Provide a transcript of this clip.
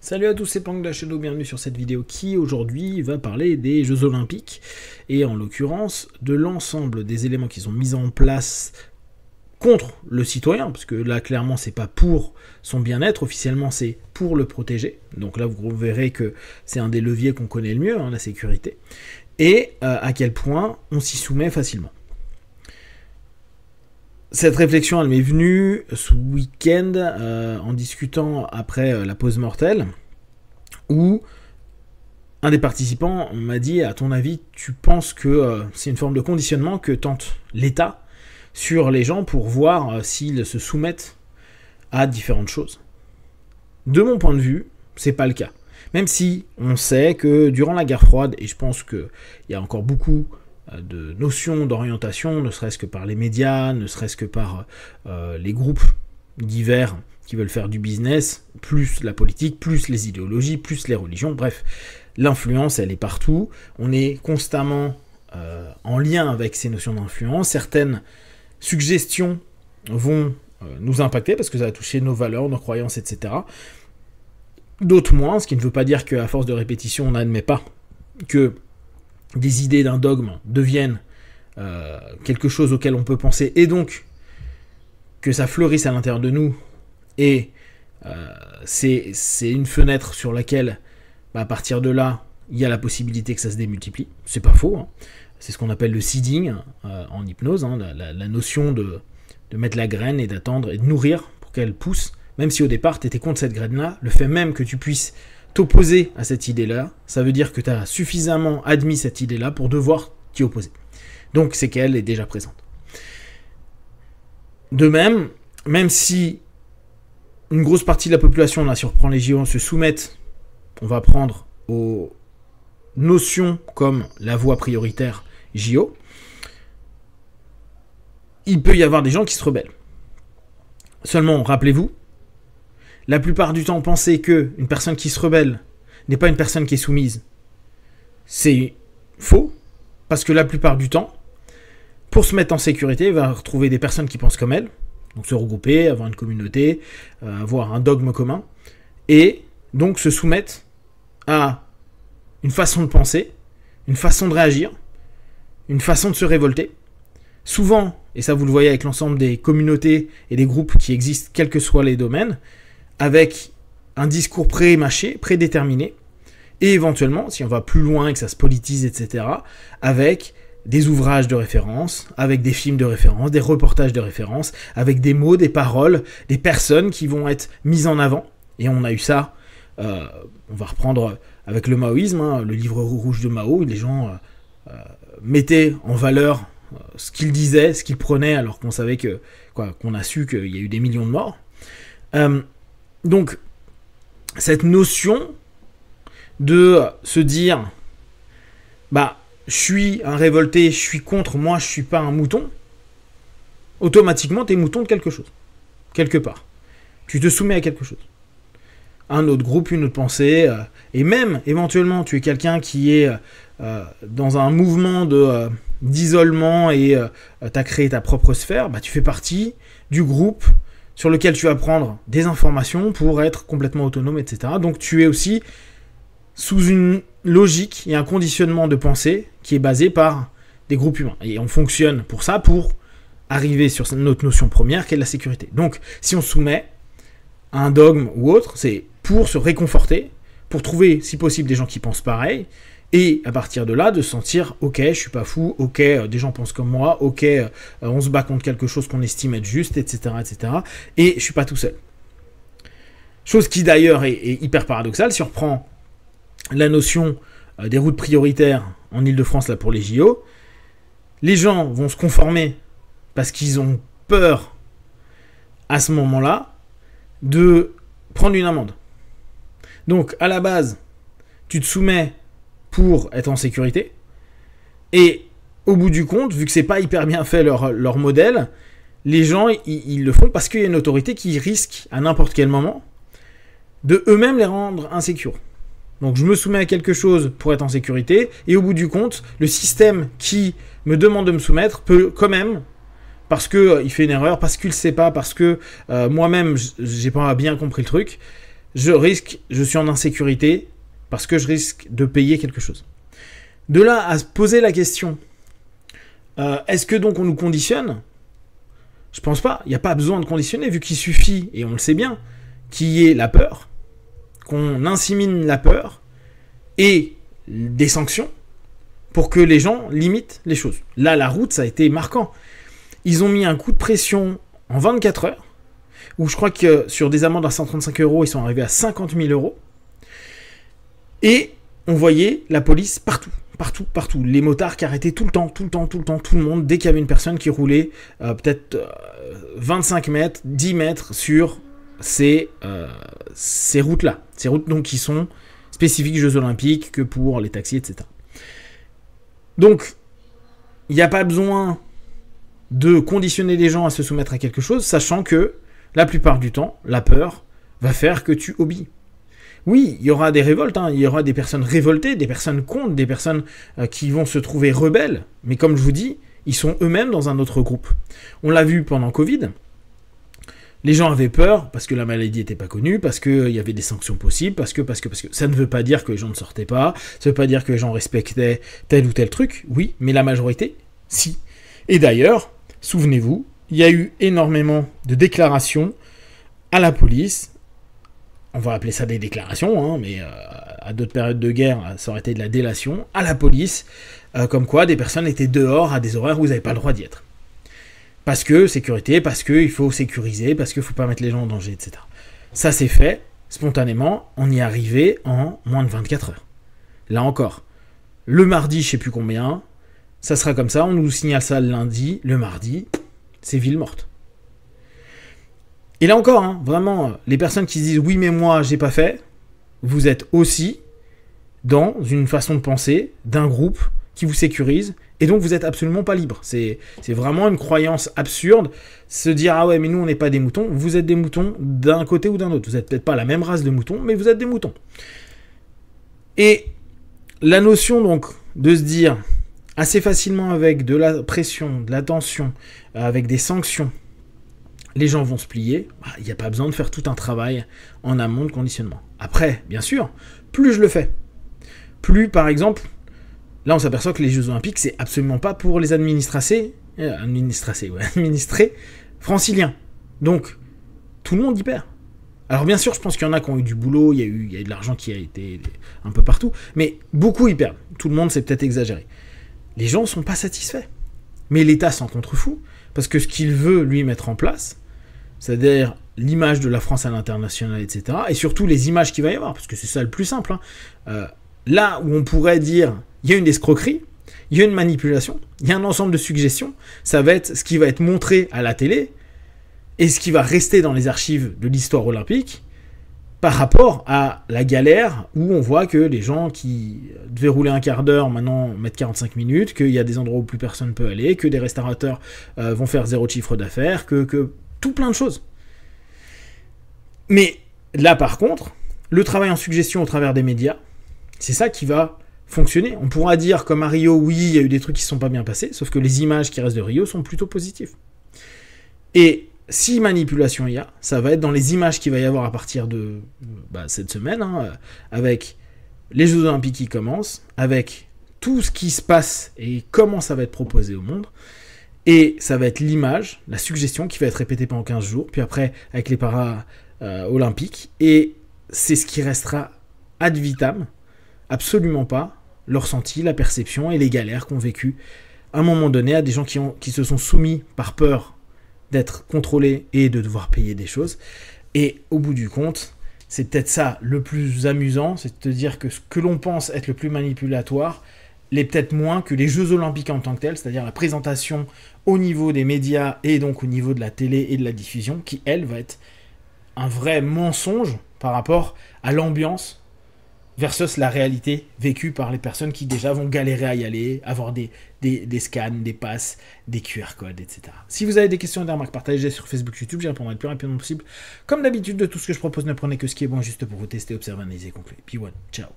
Salut à tous, c'est Planck de la Shadow, bienvenue sur cette vidéo qui aujourd'hui va parler des Jeux Olympiques et en l'occurrence de l'ensemble des éléments qui sont mis en place contre le citoyen, parce que là clairement c'est pas pour son bien-être, officiellement c'est pour le protéger, donc là vous verrez que c'est un des leviers qu'on connaît le mieux, la sécurité, et à quel point on s'y soumet facilement. Cette réflexion, elle m'est venue ce week-end en discutant après la pause mortelle, où un des participants m'a dit, à ton avis, tu penses que c'est une forme de conditionnement que tente l'État sur les gens pour voir s'ils se soumettent à différentes choses. De mon point de vue, c'est pas le cas. Même si on sait que durant la guerre froide, et je pense qu'il y a encore beaucoup de notions d'orientation, ne serait-ce que par les médias, ne serait-ce que par les groupes divers qui veulent faire du business, plus la politique, plus les idéologies, plus les religions, bref, l'influence, elle est partout, on est constamment en lien avec ces notions d'influence, certaines suggestions vont nous impacter parce que ça va toucher nos valeurs, nos croyances, etc. D'autres moins, ce qui ne veut pas dire qu'à force de répétition, on n'admet pas que des idées d'un dogme deviennent quelque chose auquel on peut penser, et donc que ça fleurisse à l'intérieur de nous, et c'est une fenêtre sur laquelle, à partir de là, il y a la possibilité que ça se démultiplie. C'est pas faux, hein. C'est ce qu'on appelle le seeding en hypnose, hein, la notion de mettre la graine et d'attendre et de nourrir pour qu'elle pousse, même si au départ tu étais contre cette graine-là, le fait même que tu puisses t'opposer à cette idée-là, ça veut dire que tu as suffisamment admis cette idée-là pour devoir t'y opposer. Donc c'est qu'elle est déjà présente. De même, même si une grosse partie de la population, là, si on reprend les JO, se soumettent, on va prendre aux notions comme la voie prioritaire JO, il peut y avoir des gens qui se rebellent. Seulement, rappelez-vous, la plupart du temps, penser qu'une personne qui se rebelle n'est pas une personne qui est soumise, c'est faux, parce que la plupart du temps, pour se mettre en sécurité, elle va retrouver des personnes qui pensent comme elle, donc se regrouper, avoir une communauté, avoir un dogme commun, et donc se soumettre à une façon de penser, une façon de réagir, une façon de se révolter. Souvent, et ça vous le voyez avec l'ensemble des communautés et des groupes qui existent, quels que soient les domaines, avec un discours pré-mâché, prédéterminé, et éventuellement, si on va plus loin et que ça se politise, etc., avec des ouvrages de référence, avec des films de référence, des reportages de référence, avec des mots, des paroles, des personnes qui vont être mises en avant. Et on a eu ça, on va reprendre avec le maoïsme, hein, le livre rouge de Mao, où les gens mettaient en valeur ce qu'ils disaient, ce qu'ils prenaient, alors qu'on savait que, qu'on a su qu'il y a eu des millions de morts. Donc, cette notion de se dire, je suis un révolté, je suis contre, moi je suis pas un mouton, automatiquement t'es mouton de quelque chose, quelque part. Tu te soumets à quelque chose. Un autre groupe, une autre pensée, et même, éventuellement, tu es quelqu'un qui est dans un mouvement d'isolement et t'as créé ta propre sphère, tu fais partie du groupe sur lequel tu vas prendre des informations pour être complètement autonome, etc. Donc tu es aussi sous une logique et un conditionnement de pensée qui est basé par des groupes humains. Et on fonctionne pour ça, pour arriver sur notre notion première, qui est la sécurité. Donc, si on se soumet à un dogme ou autre, c'est pour se réconforter, pour trouver, si possible, des gens qui pensent pareil, et à partir de là, de se sentir, ok, je suis pas fou, ok, des gens pensent comme moi, ok, on se bat contre quelque chose qu'on estime être juste, etc., etc., et je suis pas tout seul. Chose qui, d'ailleurs, est hyper paradoxale, si on reprend la notion des routes prioritaires en Ile-de-France là pour les JO, les gens vont se conformer parce qu'ils ont peur à ce moment-là de prendre une amende. Donc à la base, tu te soumets pour être en sécurité, et au bout du compte, vu que c'est pas hyper bien fait leur modèle, les gens ils le font parce qu'il y a une autorité qui risque à n'importe quel moment de eux-mêmes les rendre insécures. Donc je me soumets à quelque chose pour être en sécurité, et au bout du compte, le système qui me demande de me soumettre peut quand même, parce qu'il fait une erreur, parce qu'il ne sait pas, parce que moi-même j'ai pas bien compris le truc, je suis en insécurité parce que je risque de payer quelque chose. De là à se poser la question, est-ce que donc on nous conditionne ? Je pense pas, il n'y a pas besoin de conditionner, vu qu'il suffit, et on le sait bien, qu'il y ait la peur, qu'on insémine la peur, et des sanctions, pour que les gens limitent les choses. Là, la route, ça a été marquant. Ils ont mis un coup de pression en 24 heures, où je crois que sur des amendes à 135 €, ils sont arrivés à 50 000 €. Et on voyait la police partout. Partout. Les motards qui arrêtaient tout le temps, tout le monde, dès qu'il y avait une personne qui roulait peut-être 25 mètres, 10 mètres sur ces routes-là. Ces routes donc qui sont spécifiques Jeux Olympiques que pour les taxis, etc. Donc, il n'y a pas besoin de conditionner les gens à se soumettre à quelque chose, sachant que la plupart du temps, la peur va faire que tu obéis. Oui, il y aura des révoltes, il y aura des personnes révoltées, des personnes contre, des personnes qui vont se trouver rebelles, mais comme je vous dis, ils sont eux-mêmes dans un autre groupe. On l'a vu pendant Covid, les gens avaient peur parce que la maladie n'était pas connue, parce qu'il y avait des sanctions possibles, parce que ça ne veut pas dire que les gens ne sortaient pas, ça ne veut pas dire que les gens respectaient tel ou tel truc, oui, mais la majorité, si. Et d'ailleurs, souvenez-vous, il y a eu énormément de déclarations à la police. On va appeler ça des déclarations, mais à d'autres périodes de guerre, ça aurait été de la délation, à la police, comme quoi des personnes étaient dehors à des horaires où vous n'avez pas le droit d'y être. Parce que sécurité, parce qu'il faut sécuriser, parce qu'il ne faut pas mettre les gens en danger, etc. Ça s'est fait, spontanément, on y est arrivé en moins de 24 heures. Là encore, le mardi, je ne sais plus combien, ça sera comme ça, on nous signale ça le lundi, le mardi, c'est ville morte. Et là encore, vraiment, les personnes qui se disent « oui, mais moi, j'ai pas fait », vous êtes aussi dans une façon de penser d'un groupe qui vous sécurise, et donc vous n'êtes absolument pas libre. C'est vraiment une croyance absurde, se dire « ah ouais, mais nous, on n'est pas des moutons », vous êtes des moutons d'un côté ou d'un autre. Vous n'êtes peut-être pas la même race de moutons, mais vous êtes des moutons. Et la notion, donc, de se dire assez facilement avec de la pression, de la tension, avec des sanctions, les gens vont se plier, il n'y a pas besoin de faire tout un travail en amont de conditionnement. Après, bien sûr, plus je le fais, plus, par exemple, là on s'aperçoit que les Jeux Olympiques, c'est absolument pas pour les administrés franciliens. Donc, tout le monde y perd. Alors bien sûr, je pense qu'il y en a qui ont eu du boulot, il y a eu de l'argent qui a été un peu partout, mais beaucoup y perdent. Tout le monde, c'est peut-être exagéré. Les gens ne sont pas satisfaits. Mais l'État s'en contrefout, parce que ce qu'il veut, lui, mettre en place, c'est-à-dire l'image de la France à l'international, etc., et surtout les images qu'il va y avoir, parce que c'est ça le plus simple. Là où on pourrait dire, il y a une escroquerie, il y a une manipulation, il y a un ensemble de suggestions, ça va être ce qui va être montré à la télé, et ce qui va rester dans les archives de l'histoire olympique, par rapport à la galère où on voit que les gens qui devaient rouler un quart d'heure maintenant mettent 45 minutes, qu'il y a des endroits où plus personne ne peut aller, que des restaurateurs vont faire 0 chiffre d'affaires, que tout plein de choses. Mais là par contre, le travail en suggestion au travers des médias, c'est ça qui va fonctionner. On pourra dire comme à Rio, oui, il y a eu des trucs qui ne sont pas bien passés, sauf que les images qui restent de Rio sont plutôt positives. Et si manipulation il y a, ça va être dans les images qu'il va y avoir à partir de cette semaine, avec les Jeux Olympiques qui commencent, avec tout ce qui se passe et comment ça va être proposé au monde. Et ça va être l'image, la suggestion qui va être répétée pendant 15 jours, puis après avec les para-olympiques. Et c'est ce qui restera ad vitam, absolument pas le ressenti, la perception et les galères qu'ont vécu à un moment donné à des gens qui se sont soumis par peur d'être contrôlés et de devoir payer des choses. Et au bout du compte, c'est peut-être ça le plus amusant, c'est de te dire que ce que l'on pense être le plus manipulatoire l'est peut-être moins que les Jeux Olympiques en tant que tels, c'est-à-dire la présentation au niveau des médias et donc au niveau de la télé et de la diffusion, qui, elle, va être un vrai mensonge par rapport à l'ambiance versus la réalité vécue par les personnes qui déjà vont galérer à y aller, avoir des scans, des passes, des QR codes, etc. Si vous avez des questions et des remarques, partagez sur Facebook, YouTube, j'y répondrai le plus rapidement possible. Comme d'habitude, de tout ce que je propose, ne prenez que ce qui est bon juste pour vous tester, observer, analyser, conclure. Puis one, ciao.